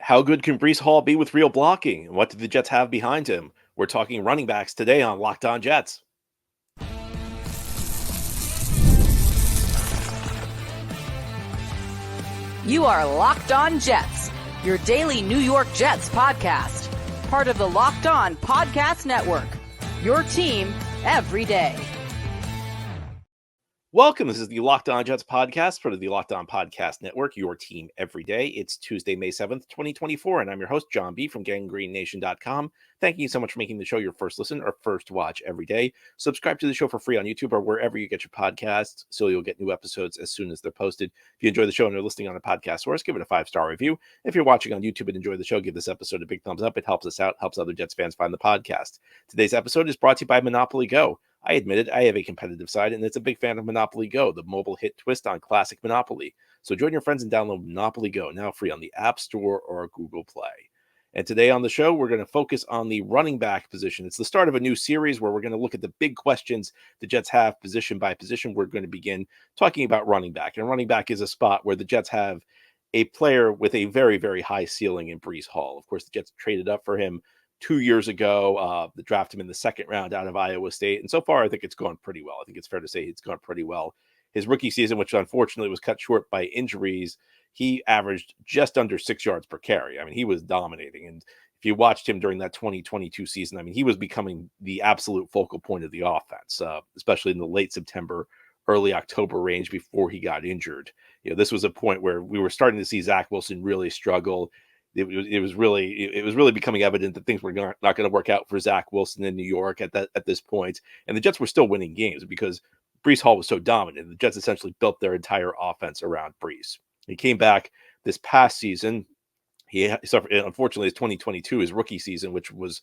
How good can Breece Hall be with real blocking? And what do the Jets have behind him? We're talking running backs today on Locked On Jets. You are Locked On Jets, your daily New York Jets podcast. Part of the Locked On Podcast Network, your team every day. Welcome. This is the Locked On Jets podcast, part of the Locked On Podcast Network, your team every day. It's Tuesday, May 7th, 2024, and I'm your host, John B. from GangrenNation.com. Thank you so much for making the show your first listen or first watch every day. Subscribe to the show for free on YouTube or wherever you get your podcasts so you'll get new episodes as soon as they're posted. If you enjoy the show and you're listening on a podcast source, give it a 5-star review. If you're watching on YouTube and enjoy the show, give this episode a big thumbs up. It helps us out, helps other Jets fans find the podcast. Today's episode is brought to you by Monopoly Go. I admit it, I have a competitive side, and it's a big fan of Monopoly Go, the mobile hit twist on classic Monopoly. So join your friends and download Monopoly Go, now free on the App Store or Google Play. And today on the show, we're going to focus on the running back position. It's the start of a new series where we're going to look at the big questions the Jets have position by position. We're going to begin talking about running back. And running back is a spot where the Jets have a player with a very, very high ceiling in Breece Hall. Of course, the Jets traded up for him 2 years ago. They drafted him in the second round out of Iowa State. And so far, I think it's gone pretty well. I think it's fair to say it's gone pretty well. His rookie season, which unfortunately was cut short by injuries, he averaged just under 6 yards per carry. I mean, he was dominating. And if you watched him during that 2022 season, I mean, he was becoming the absolute focal point of the offense, especially in the late September, early October range before he got injured. This was a point where we were starting to see Zach Wilson really struggle. It was really becoming evident that things were not going to work out for Zach Wilson in New York at this point, and the Jets were still winning games because Breece Hall was so dominant. The Jets essentially built their entire offense around Breece. He came back this past season. He suffered, unfortunately, his 2022, his rookie season, which was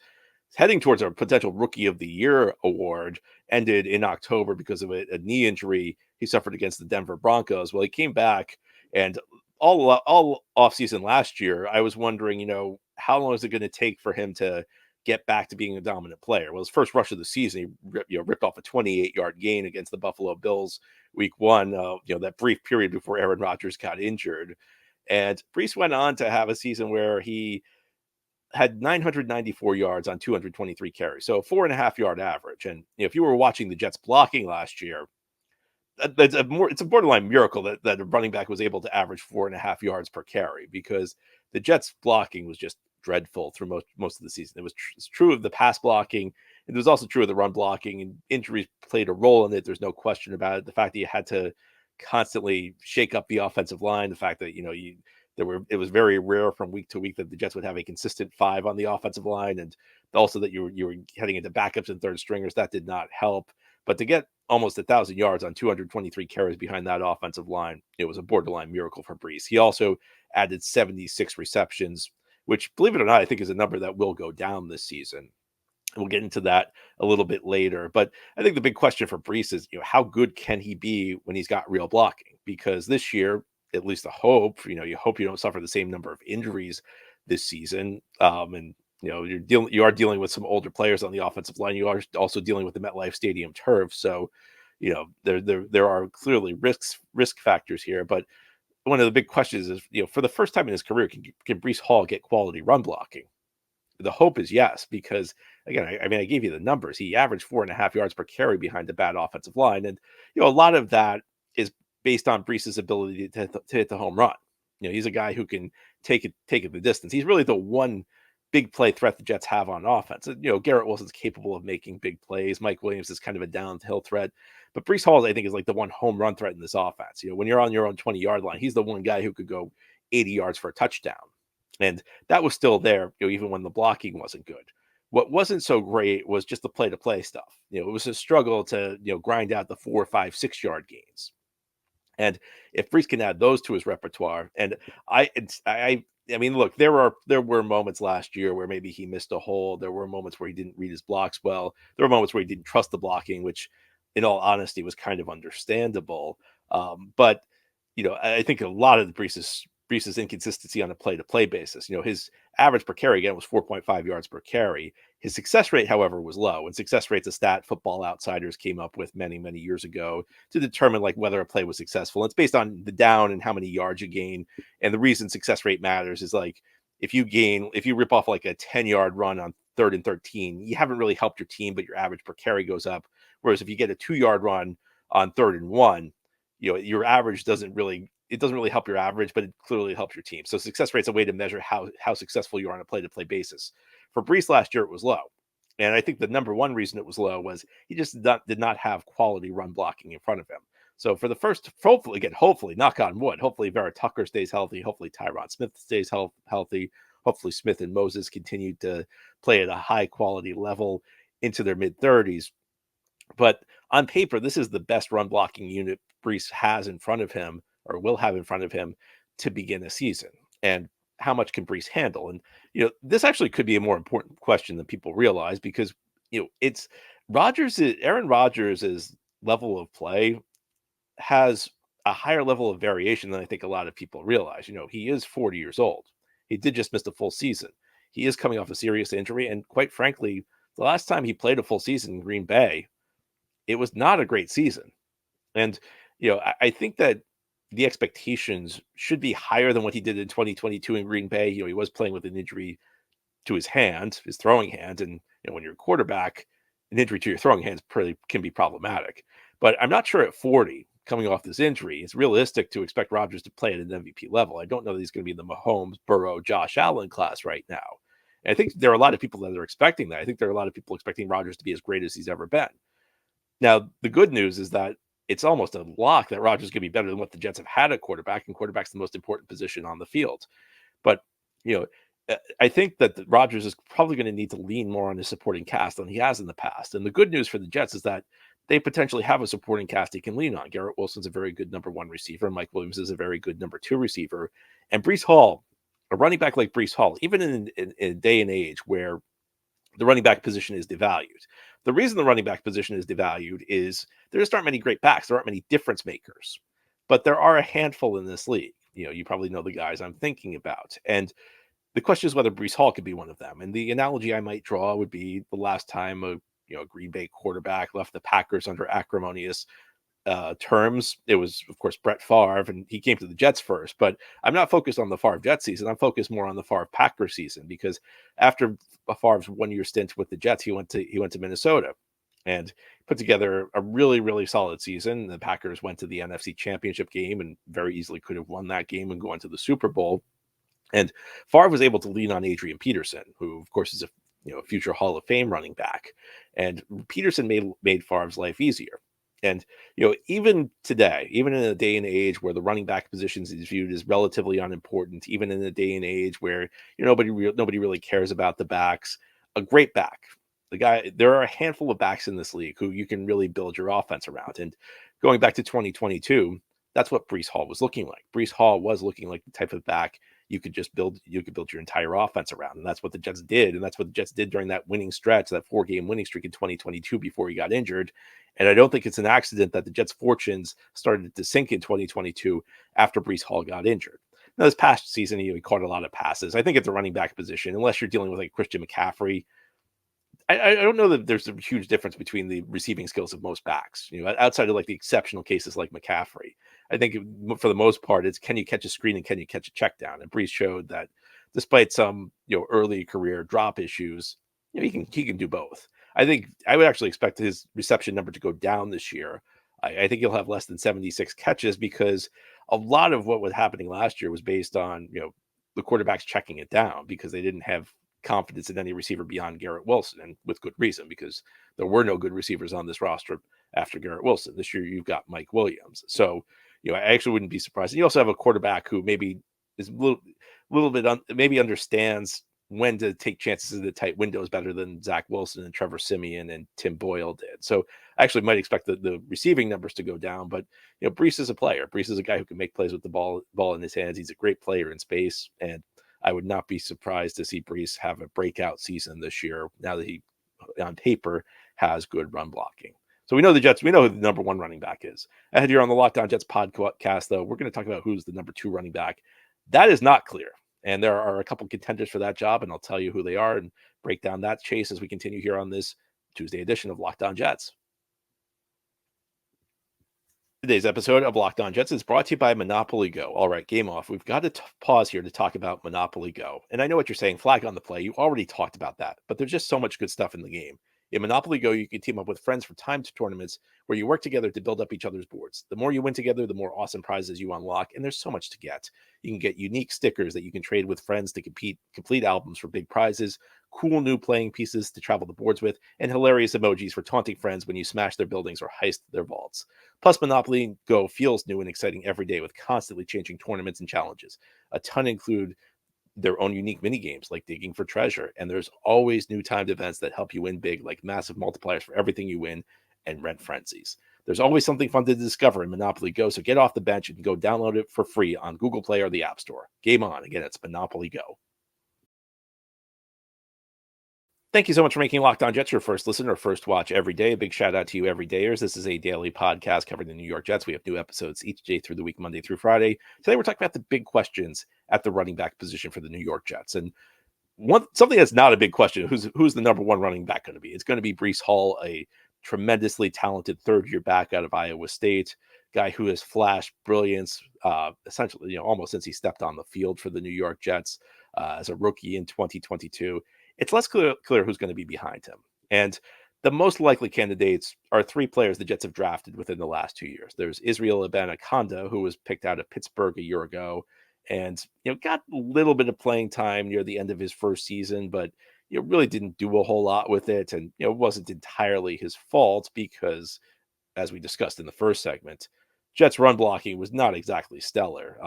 heading towards a potential Rookie of the Year award, ended in October because of a knee injury he suffered against the Denver Broncos. Well, he came back, and all offseason last year, I was wondering, how long is it going to take for him to get back to being a dominant player? Well, his first rush of the season, he ripped off a 28-yard gain against the Buffalo Bills week one, that brief period before Aaron Rodgers got injured. And Breece went on to have a season where he had 994 yards on 223 carries, so a 4.5-yard average. And if you were watching the Jets blocking last year, it's a borderline miracle that a running back was able to average 4.5 yards per carry, because the Jets blocking was just dreadful through most of the season. It's true of the pass blocking, and it was also true of the run blocking, and injuries played a role in it. There's no question about it. The fact that you had to constantly shake up the offensive line, the fact that it was very rare from week to week that the Jets would have a consistent 5 on the offensive line, and also that you were heading into backups and third stringers, that did not help. But to get almost 1,000 yards on 223 carries behind that offensive line, it was a borderline miracle for Breece. He also added 76 receptions, which, believe it or not, I think is a number that will go down this season. We'll get into that a little bit later. But I think the big question for Breece is, how good can he be when he's got real blocking? Because this year, at least the hope, you hope you don't suffer the same number of injuries this season. And you are dealing with some older players on the offensive line. You are also dealing with the MetLife Stadium turf. So, there are clearly risk factors here. But one of the big questions is, for the first time in his career, can Breece Hall get quality run blocking? The hope is yes, because again, I gave you the numbers. He averaged 4.5 yards per carry behind a bad offensive line, and a lot of that is based on Breece's ability to hit the home run. He's a guy who can take it the distance. He's really the one big play threat the Jets have on offense. Garrett Wilson's capable of making big plays. Mike Williams is kind of a downhill threat, but Breece Hall, I think, is like the one home run threat in this offense. When you're on your own 20-yard line, he's the one guy who could go 80 yards for a touchdown. And that was still there, even when the blocking wasn't good. What wasn't so great was just the play-to-play stuff. It was a struggle to, grind out the 4, 5, 6-yard gains. And if Breece can add those to his repertoire, and I mean, look, there were moments last year where maybe he missed a hole. There were moments where he didn't read his blocks well. There were moments where he didn't trust the blocking, which, in all honesty, was kind of understandable. But I think a lot of Breece's inconsistency on a play-to-play basis. His average per carry, again, was 4.5 yards per carry. His success rate, however, was low. And success rate's a stat Football Outsiders came up with many, many years ago to determine whether a play was successful. It's based on the down and how many yards you gain. And the reason success rate matters is if you rip off like a 10-yard run on 3rd and 13, you haven't really helped your team, but your average per carry goes up. Whereas if you get a 2-yard run on 3rd and 1, your average doesn't really help your average, but it clearly helps your team. So success rate's a way to measure how successful you are on a play-to-play basis. For Breece last year, it was low. And I think the number one reason it was low was he just did not have quality run blocking in front of him. So for the first, hopefully, knock on wood, hopefully Vera Tucker stays healthy. Hopefully Tyron Smith stays healthy. Hopefully Smith and Moses continue to play at a high quality level into their mid-30s. But on paper, this is the best run blocking unit Breece has in front of him, or will have in front of him, to begin a season. And how much can Breece handle? And this actually could be a more important question than people realize, because it's Aaron Rodgers' level of play has a higher level of variation than I think a lot of people realize. He is 40 years old. He did just miss a full season. He is coming off a serious injury, and quite frankly, the last time he played a full season in Green Bay, it was not a great season. And, I think that the expectations should be higher than what he did in 2022 in Green Bay. He was playing with an injury to his hand, his throwing hand. And, when you're a quarterback, an injury to your throwing hands can be problematic. But I'm not sure at 40, coming off this injury, it's realistic to expect Rodgers to play at an MVP level. I don't know that he's going to be in the Mahomes, Burrow, Josh Allen class right now. And I think there are a lot of people that are expecting that. I think there are a lot of people expecting Rodgers to be as great as he's ever been. Now, the good news is that it's almost a lock that Rodgers is going to be better than what the Jets have had at quarterback, and quarterback's the most important position on the field. But, I think that Rodgers is probably going to need to lean more on his supporting cast than he has in the past. And the good news for the Jets is that they potentially have a supporting cast he can lean on. Garrett Wilson's a very good number one receiver. Mike Williams is a very good number two receiver. And Breece Hall, a running back like Breece Hall, even in a day and age where the running back position is devalued. The reason the running back position is devalued is there just aren't many great backs. There aren't many difference makers, but there are a handful in this league. You probably know the guys I'm thinking about. And the question is whether Breece Hall could be one of them. And the analogy I might draw would be the last time a Green Bay quarterback left the Packers under acrimonious terms. It was, of course, Brett Favre, and he came to the Jets first. But I'm not focused on the Favre Jets season. I'm focused more on the Favre Packers season, because after Favre's 1 year stint with the Jets, he went to Minnesota and put together a really, really solid season. The Packers went to the NFC Championship game and very easily could have won that game and gone to the Super Bowl. And Favre was able to lean on Adrian Peterson, who, of course, is a future Hall of Fame running back. And Peterson made Favre's life easier. And even today, even in a day and age where the running back position is viewed as relatively unimportant, even in a day and age where nobody really cares about the backs, a great back, there are a handful of backs in this league who you can really build your offense around. And going back to 2022, that's what Breece Hall was looking like. Breece Hall was looking like the type of back you could build your entire offense around. And that's what the Jets did. And that's what the Jets did during that winning stretch, that 4-game winning streak in 2022 before he got injured. And I don't think it's an accident that the Jets' fortunes started to sink in 2022 after Breece Hall got injured. Now, this past season, he caught a lot of passes. I think at the running back position, unless you're dealing with like Christian McCaffrey, I don't know that there's a huge difference between the receiving skills of most backs, outside of like the exceptional cases like McCaffrey. I think for the most part, it's can you catch a screen and can you catch a check down? And Breece showed that despite some, early career drop issues, he can do both. I think I would actually expect his reception number to go down this year. I think he'll have less than 76 catches, because a lot of what was happening last year was based on, the quarterbacks checking it down because they didn't have confidence in any receiver beyond Garrett Wilson, and with good reason, because there were no good receivers on this roster after Garrett Wilson. This year, you've got Mike Williams. So, I actually wouldn't be surprised. And you also have a quarterback who maybe is a little bit maybe understands when to take chances in the tight windows better than Zach Wilson and Trevor Siemian and Tim Boyle did. So I actually might expect the receiving numbers to go down, but Breece is a player. Breece is a guy who can make plays with the ball in his hands. He's a great player in space, and I would not be surprised to see Breece have a breakout season this year, now that he, on paper, has good run blocking. So we know the Jets. We know who the number one running back is. Ahead here on the Locked On Jets podcast, though, we're going to talk about who's the number two running back. That is not clear. And there are a couple contenders for that job, and I'll tell you who they are and break down that chase as we continue here on this Tuesday edition of Locked On Jets. Today's episode of Locked On Jets is brought to you by Monopoly Go. All right, game off. We've got to pause here to talk about Monopoly Go. And I know what you're saying, flag on the play. You already talked about that, but there's just so much good stuff in the game. In Monopoly Go, you can team up with friends for timed tournaments where you work together to build up each other's boards. The more you win together, the more awesome prizes you unlock, and there's so much to get. You can get unique stickers that you can trade with friends to complete albums for big prizes, cool new playing pieces to travel the boards with, and hilarious emojis for taunting friends when you smash their buildings or heist their vaults. Plus, Monopoly Go feels new and exciting every day with constantly changing tournaments and challenges. A ton include their own unique mini games like digging for treasure, and there's always new timed events that help you win big, like massive multipliers for everything you win and rent frenzies. There's always something fun to discover in Monopoly Go, so get off the bench and go download it for free on Google Play or the App Store. Game on. Again, it's Monopoly Go. Thank you so much for making Locked On Jets your first listen or first watch every day. A big shout out to you everydayers. This is a daily podcast covering the New York Jets. We have new episodes each day through the week, Monday through Friday. Today we're talking about the big questions at the running back position for the New York Jets. And something that's not a big question, who's the number one running back going to be? It's going to be Breece Hall, a tremendously talented third-year back out of Iowa State, guy who has flashed brilliance essentially, almost since he stepped on the field for the New York Jets as a rookie in 2022. It's less clear who's going to be behind him. And the most likely candidates are three players the Jets have drafted within the last 2 years. There's Israel Abanikanda, who was picked out of Pittsburgh a year ago and got a little bit of playing time near the end of his first season, but really didn't do a whole lot with it. And it wasn't entirely his fault because, as we discussed in the first segment, Jets run blocking was not exactly stellar,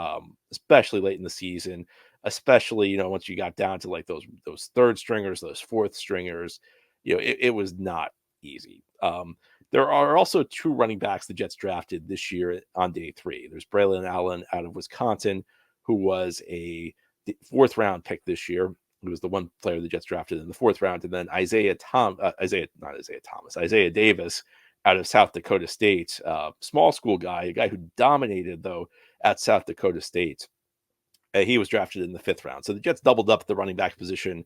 especially late in the season, especially, once you got down to like those third stringers, those fourth stringers, it was not easy. There are also two running backs the Jets drafted this year on day 3. There's Braylon Allen out of Wisconsin, who was a fourth round pick this year. He was the one player the Jets drafted in the fourth round. And then Isaiah Davis out of South Dakota State, small school guy, a guy who dominated, though, at South Dakota State. He was drafted in the 5th round. So the Jets doubled up the running back position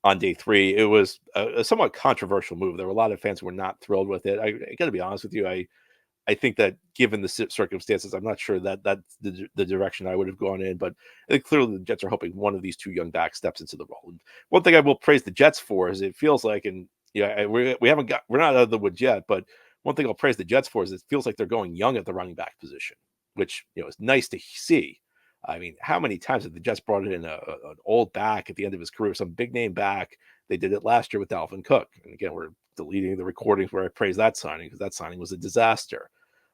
on day 3. It was a somewhat controversial move. There were a lot of fans who were not thrilled with it. I got to be honest with you. I think that given the circumstances, I'm not sure that that's the direction I would have gone in. But I think clearly the Jets are hoping one of these two young backs steps into the role. And one thing I will praise the Jets for is it feels like, and we're not out of the woods yet, but one thing I'll praise the Jets for is it feels like they're going young at the running back position, which is nice to see. I mean, how many times have the Jets brought in an old back at the end of his career, some big name back? They did it last year with Dalvin Cook. And again, we're deleting the recordings where I praise that signing because that signing was a disaster.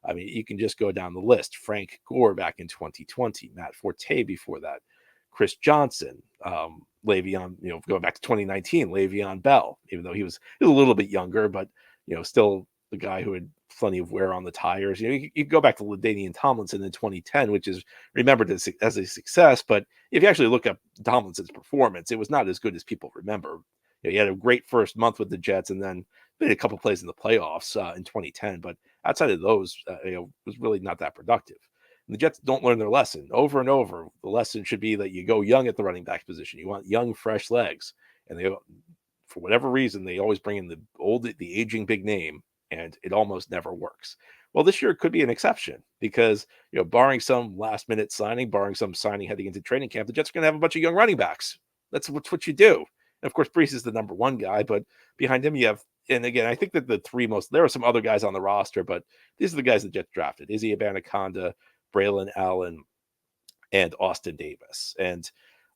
I mean, you can just go down the list. Frank Gore back in 2020, Matt Forte before that, Chris Johnson, Le'Veon, going back to 2019, Le'Veon Bell, even though he was a little bit younger, but, still the guy who had plenty of wear on the tires. You go back to LaDainian Tomlinson in 2010, which is remembered as a success. But if you actually look up Tomlinson's performance, it was not as good as people remember. He had a great first month with the Jets and then made a couple plays in the playoffs in 2010. But outside of those, was really not that productive. And the Jets don't learn their lesson over and over. The lesson should be that you go young at the running back position. You want young, fresh legs. And they, for whatever reason, they always bring in the aging big name, and it almost never works. Well, this year could be an exception because, barring some last minute signing, barring some signing heading into training camp, the Jets are going to have a bunch of young running backs. That's what you do. And of course, Breece is the number one guy, but behind him you have, and again, I think that there are some other guys on the roster, but these are the guys the Jets drafted: Izzy Abanikanda, Braylon Allen, and Austin Davis. And,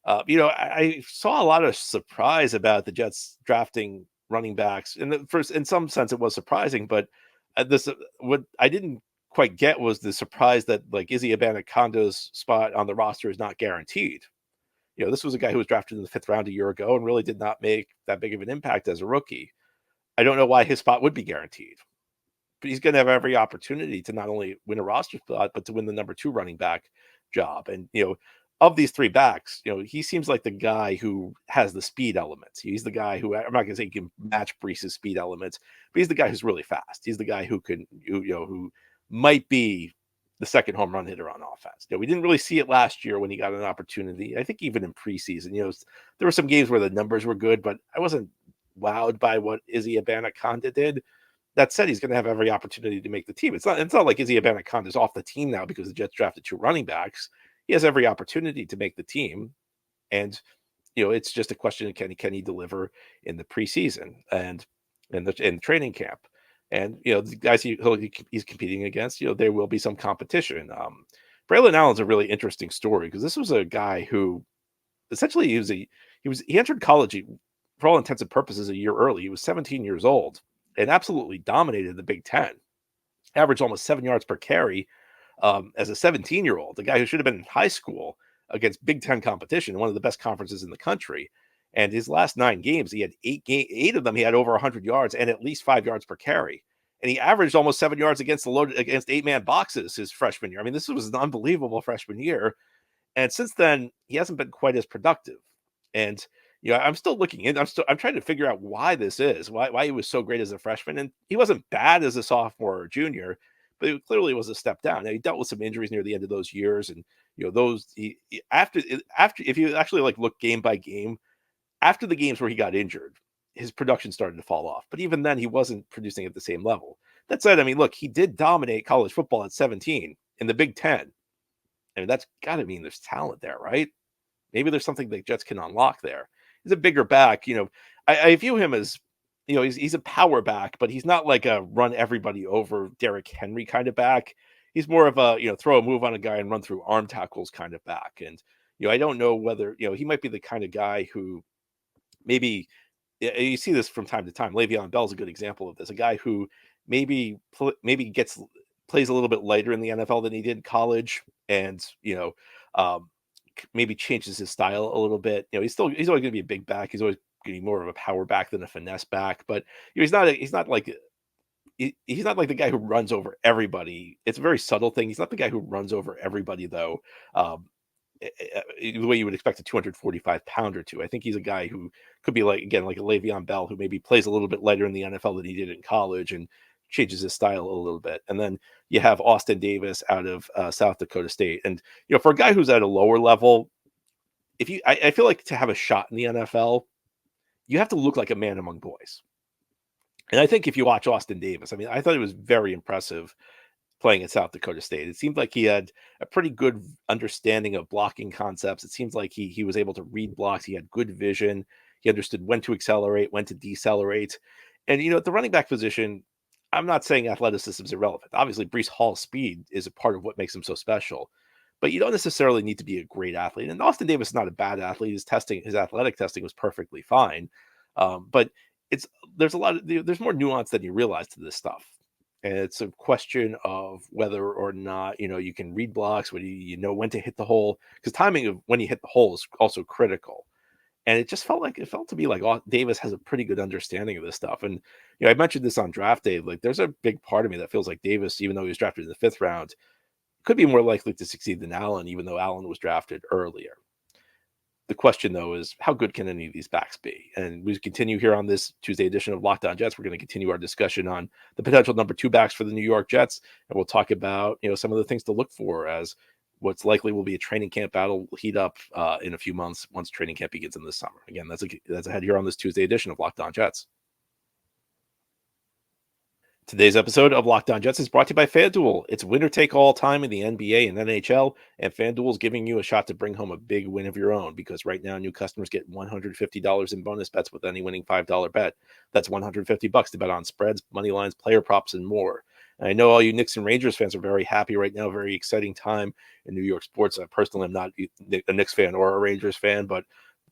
I saw a lot of surprise about the Jets drafting running backs. And first, in some sense, it was surprising, but what I didn't quite get was the surprise that like Izzy Abanikanda's spot on the roster is not guaranteed. This was a guy who was drafted in the 5th round a year ago and really did not make that big of an impact as a rookie. I don't know why his spot would be guaranteed, but he's going to have every opportunity to not only win a roster spot, but to win the number 2 running back job. And, of these 3 backs, he seems like the guy who has the speed elements. He's the guy who, I'm not going to say he can match Breece's speed elements, but he's the guy who's really fast. He's the guy who might be the second home run hitter on offense. We didn't really see it last year when he got an opportunity. I think even in preseason, there were some games where the numbers were good, but I wasn't wowed by what Izzy Abanikanda did. That said, he's going to have every opportunity to make the team. It's not like Izzy Abanikanda is off the team now because the Jets drafted 2 running backs. He has every opportunity to make the team, and it's just a question of can he deliver in the preseason and in training camp, and the guys he's competing against. There will be some competition. Braylon Allen's a really interesting story because this was a guy who essentially he entered college for all intents and purposes a year early. He was 17 years old and absolutely dominated the Big Ten. Averaged almost 7 yards per carry as a 17-year-old, the guy who should have been in high school against Big Ten competition, one of the best conferences in the country. And his last 9 games, he had 8 of them. He had over 100 yards and at least 5 yards per carry. And he averaged almost 7 yards against 8-man boxes his freshman year. I mean, this was an unbelievable freshman year. And since then, he hasn't been quite as productive. And I'm still looking in. I'm trying to figure out why this is, why he was so great as a freshman. And he wasn't bad as a sophomore or junior, but it clearly was a step down. Now, he dealt with some injuries near the end of those years, and after if you actually look game by game, after the games where he got injured, his production started to fall off. But even then, he wasn't producing at the same level. That said, I mean, look, he did dominate college football at 17 in the Big Ten. I mean, that's got to mean there's talent there, right? Maybe there's something the Jets can unlock there. He's a bigger back. I view him as, he's a power back, but he's not like a run everybody over Derrick Henry kind of back. He's more of a, throw a move on a guy and run through arm tackles kind of back. And, I don't know whether, he might be the kind of guy who maybe, you see this from time to time. Le'Veon Bell's a good example of this. A guy who maybe plays a little bit lighter in the NFL than he did in college, and maybe changes his style a little bit. He's always going to be a big back. He's always going to be more of a power back than a finesse back. But he's not like the guy who runs over everybody. It's a very subtle thing. He's not the guy who runs over everybody though. The way you would expect a 245-pounder to. I think he's a guy who could be like a Le'Veon Bell, who maybe plays a little bit lighter in the NFL than he did in college and changes his style a little bit. And then you have Austin Davis out of South Dakota State. And, for a guy who's at a lower level, I feel like to have a shot in the NFL, you have to look like a man among boys. And I think if you watch Austin Davis, I mean, I thought it was very impressive playing at South Dakota State. It seemed like he had a pretty good understanding of blocking concepts. It seems like he was able to read blocks. He had good vision. He understood when to accelerate, when to decelerate. And, at the running back position, I'm not saying athleticism is irrelevant. Obviously, Breece Hall's speed is a part of what makes him so special. But you don't necessarily need to be a great athlete. And Austin Davis is not a bad athlete. His athletic testing was perfectly fine. But there's more nuance than you realize to this stuff. And it's a question of whether or not, you can read blocks, whether you know when to hit the hole, because timing of when you hit the hole is also critical. And it felt to me like Davis has a pretty good understanding of this stuff. And, I mentioned this on draft day, like there's a big part of me that feels like Davis, even though he was drafted in the 5th round, could be more likely to succeed than Allen, even though Allen was drafted earlier. The question, though, is how good can any of these backs be? And we continue here on this Tuesday edition of Locked On Jets. We're going to continue our discussion on the potential number 2 backs for the New York Jets. And we'll talk about, some of the things to look for as what's likely will be a training camp battle heat up in a few months once training camp begins in the summer. Again, that's ahead here on this Tuesday edition of Locked On Jets. Today's episode of Locked On Jets is brought to you by FanDuel. It's winner take all time in the NBA and NHL, and FanDuel is giving you a shot to bring home a big win of your own, because right now new customers get $150 in bonus bets with any winning $5 bet. That's $150 to bet on spreads, money lines, player props, and more. And I know all you Knicks and Rangers fans are very happy right now. Very exciting time in New York sports. I personally am not a Knicks fan or a Rangers fan, but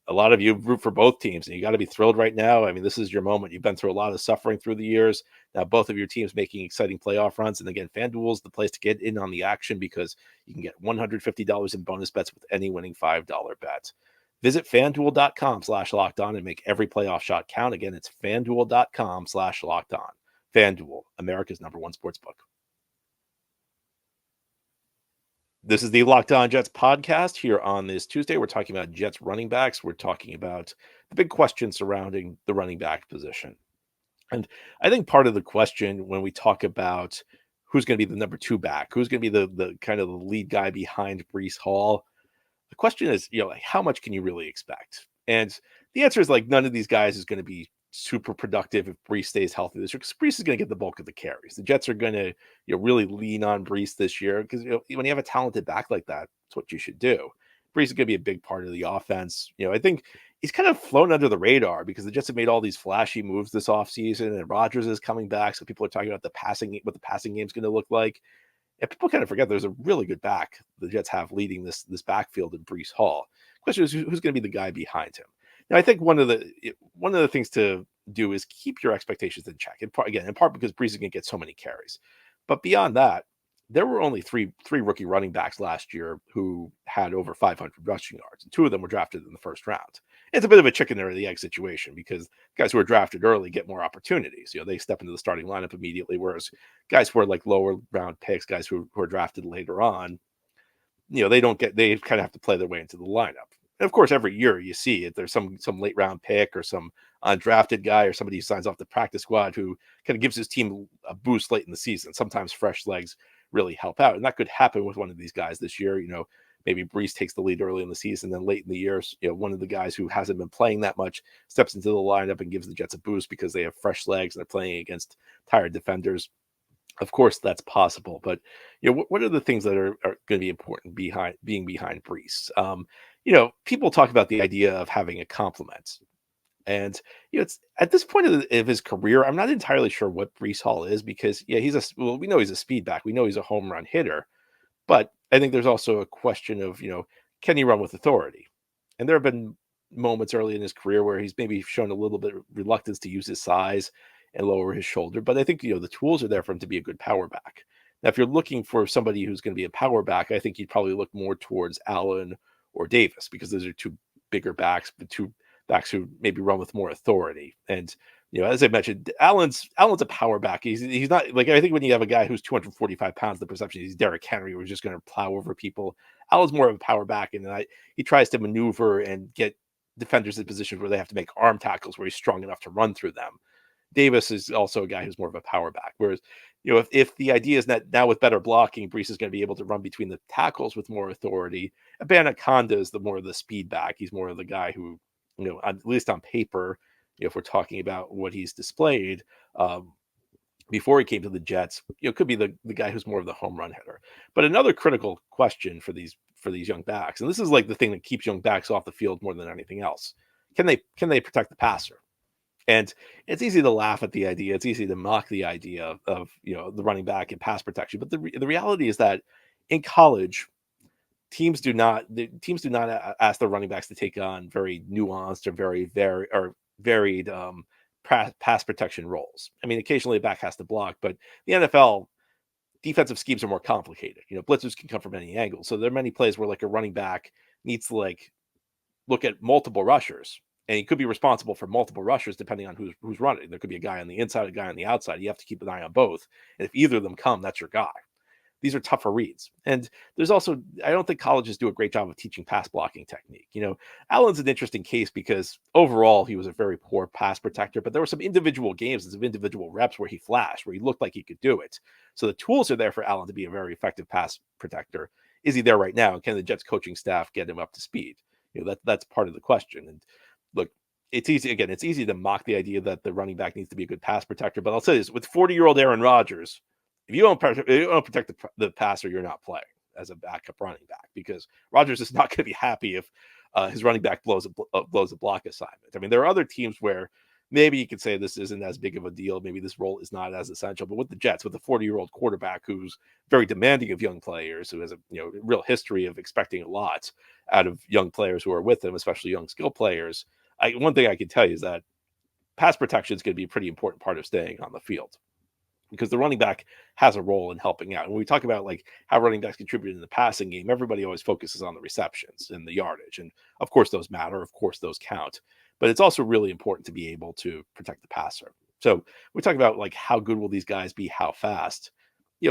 a lot of you root for both teams, and you got to be thrilled right now. I mean, this is your moment. You've been through a lot of suffering through the years. Now, both of your teams making exciting playoff runs. And again, FanDuel is the place to get in on the action, because you can get $150 in bonus bets with any winning $5 bet. Visit FanDuel.com/lockedon and make every playoff shot count. Again, it's FanDuel.com/lockedon. FanDuel, America's #1 sportsbook. This is the Locked On Jets podcast. Here on this Tuesday, we're talking about Jets running backs. We're talking about the big question surrounding the running back position. And I think part of the question when we talk about who's going to be the number 2 back, who's going to be the kind of the lead guy behind Breece Hall, the question is, how much can you really expect? And the answer is none of these guys is going to be super productive if Breece stays healthy this year, because Breece is going to get the bulk of the carries. The Jets are going to really lean on Breece this year, because when you have a talented back like that, it's what you should do. Breece is going to be a big part of the offense. I think he's kind of flown under the radar because the Jets have made all these flashy moves this offseason, and Rodgers is coming back, so people are talking about what the passing game is going to look like. And people kind of forget there's a really good back the Jets have leading this backfield in Breece Hall. Question is, who's going to be the guy behind him? Now, I think one of the things to do is keep your expectations in check. In part because Breece is going to get so many carries, but beyond that, there were only three rookie running backs last year who had over 500 rushing yards, and two of them were drafted in the first round. It's a bit of a chicken or the egg situation because guys who are drafted early get more opportunities. They step into the starting lineup immediately, whereas guys who are like lower round picks, guys who are drafted later on, they kind of have to play their way into the lineup. And of course, every year you see it. There's some late round pick or some undrafted guy or somebody who signs off the practice squad who kind of gives his team a boost late in the season. Sometimes fresh legs really help out, and that could happen with one of these guys this year. Maybe Breece takes the lead early in the season, then late in the year, one of the guys who hasn't been playing that much steps into the lineup and gives the Jets a boost because they have fresh legs and they're playing against tired defenders. Of course, that's possible, but what are the things that are going to be important behind Breece? People talk about the idea of having a complement, and it's at this point of his career, I'm not entirely sure what Breece Hall is, because we know he's a speed back, we know he's a home run hitter, but I think there's also a question of can he run with authority? And there have been moments early in his career where he's maybe shown a little bit of reluctance to use his size and lower his shoulder. But I think the tools are there for him to be a good power back. Now, if you're looking for somebody who's going to be a power back, I think you'd probably look more towards Allen or Davis, because those are two bigger backs, but two backs who maybe run with more authority. And as I mentioned, Allen's a power back. He's not like, I think when you have a guy who's 245 pounds, the perception is he's Derrick Henry, who's just going to plow over people. Allen's more of a power back, and he tries to maneuver and get defenders in positions where they have to make arm tackles where he's strong enough to run through them. Davis is also a guy who's more of a power back. Whereas, if the idea is that now with better blocking, Breece is going to be able to run between the tackles with more authority, Anaconda is the more of the speed back. He's more of the guy who, at least on paper, if we're talking about what he's displayed before he came to the Jets, could be the guy who's more of the home run hitter. But another critical question for these young backs, and this is like the thing that keeps young backs off the field more than anything else, can they protect the passer? And it's easy to laugh at the idea. It's easy to mock the idea of the running back and pass protection. But the reality is that in college, teams do not ask their running backs to take on very nuanced or very varied pass protection roles. I mean, occasionally a back has to block, but the NFL defensive schemes are more complicated. Blitzers can come from any angle, so there are many plays where like a running back needs to look at multiple rushers, and he could be responsible for multiple rushers depending on who's running. There could be a guy on the inside, a guy on the outside. You have to keep an eye on both, and if either of them come, that's your guy. These are tougher reads. And there's also, I don't think colleges do a great job of teaching pass blocking technique. Allen's an interesting case because overall he was a very poor pass protector, but there were some individual games and some individual reps where he flashed, where he looked like he could do it. So the tools are there for Allen to be a very effective pass protector. Is he there right now? And can the Jets coaching staff get him up to speed? That's part of the question. And look, it's easy to mock the idea that the running back needs to be a good pass protector, but I'll say this, with 40-year-old Aaron Rodgers, if you don't protect the passer, you're not playing as a backup running back, because Rodgers is not going to be happy if his running back blows a block assignment. I mean, there are other teams where maybe you could say this isn't as big of a deal. Maybe this role is not as essential. But with the Jets, with a 40-year-old quarterback who's very demanding of young players, who has a real history of expecting a lot out of young players who are with him, especially young skill players, one thing I can tell you is that pass protection is going to be a pretty important part of staying on the field, because the running back has a role in helping out. And when we talk about how running backs contribute in the passing game, everybody always focuses on the receptions and the yardage. And of course those matter. Of course those count. But it's also really important to be able to protect the passer. So we talk about how good will these guys be, how fast.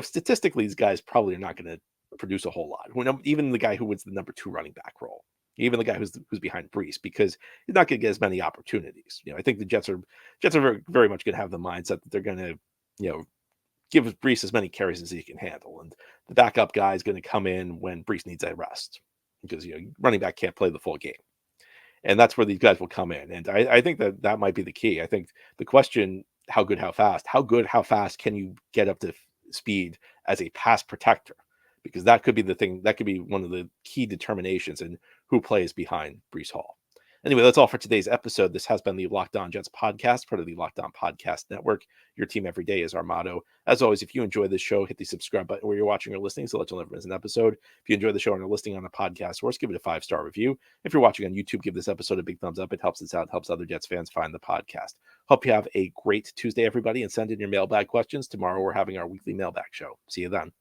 Statistically, these guys probably are not going to produce a whole lot. Even the guy who wins the number 2 running back role, even the guy who's behind Breece, because he's not going to get as many opportunities. I think the Jets are very, very much going to have the mindset that they're going to give Breece as many carries as he can handle. And the backup guy is going to come in when Breece needs a rest, because running back can't play the full game. And that's where these guys will come in. And I think that might be the key. I think the question, how good, how fast can you get up to speed as a pass protector? Because that could be the thing, that could be one of the key determinations in who plays behind Breece Hall. Anyway, that's all for today's episode. This has been the Locked On Jets podcast, part of the Locked On Podcast Network. Your team every day is our motto. As always, if you enjoy this show, hit the subscribe button where you're watching or listening so that you'll never miss an episode. If you enjoy the show and are listening on a podcast source, give it a 5-star review. If you're watching on YouTube, give this episode a big thumbs up. It helps us out, helps other Jets fans find the podcast. Hope you have a great Tuesday, everybody, and send in your mailbag questions. Tomorrow we're having our weekly mailbag show. See you then.